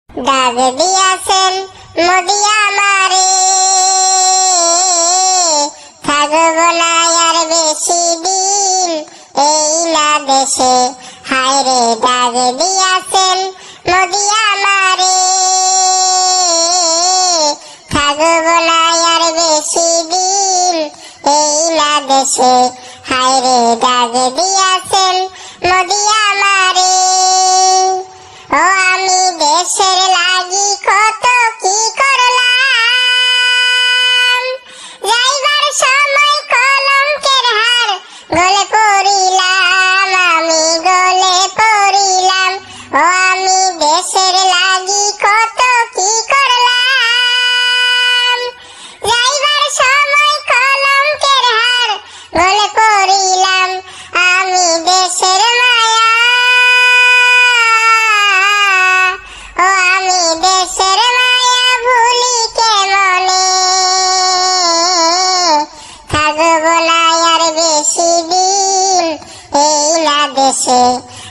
দাগ দিয়াছেন মোদি আমারে, থাকব না আর বেশি দিন এই না দেশে। হায় রে দাগ দিয়াছেন মোদি আমারে, থাকব না আর বেশি দিন এই না দেশে। হায় রে দাগ দিয়াছেন মোদি আমারে। ও আমি দেশের লাগি কত কি করলাম, যাইবার সময় কলঙ্কের হার গলে পড়িলাম, আমি গলে পড়িলাম। ও আমি দেশের লাগি কত কি করলাম, যাইবার সময় কলঙ্কের হার গলে পড়িলাম। আমি দেশের মায়া, ও আমি দেশের মায়া ভুলি কেমনে, থাকব না আর বেশি দিন এই না দেশে।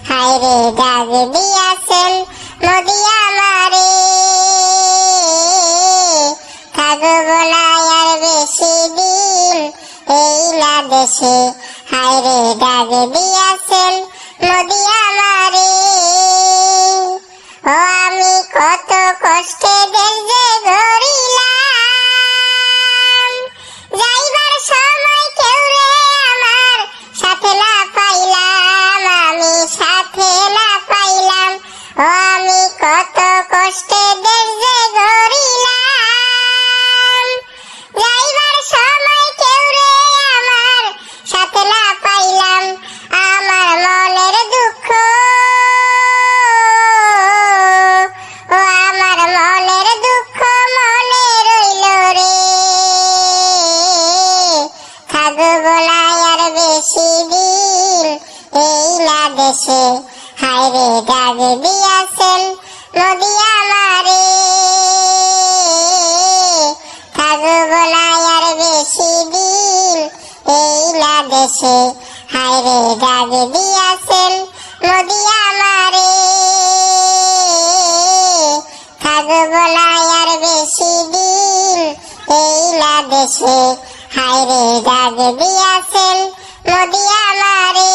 হায় রে দাগ দিয়াছেন মোদি আমারে, থাকব না আর বেশি দিন এই না দেশে। হায় রে দাগ দিয়াছেন মোদি আমারে। ও আমি কত কষ্টে দেশ যে গড়িলাম, যাইবার সময় কেউ রে আমার সাথে না পাইলাম, আমি সাথে না পাইলাম। ও আমি কত কষ্টে দেশ যে গড়িলাম, যাইবার সময় কেউ রে আমার সাথে না পাইলাম। আমার মনের দুঃখ, ও আমার মনের দুঃখ মনে রইল রে, থাকব না আর বেশি দিন এই না দেশে। হায় রে দাগ দিয়াছেন মোদি আমারে, থাকব না আর বেশি দিন এই না দেশে। হায় রে দাগ দিয়াছেন মোদি আমারে, থাকব না আর বেশি দিন এই না দেশে। হায় রে দাগ দিয়াছেন মোদি আমারে।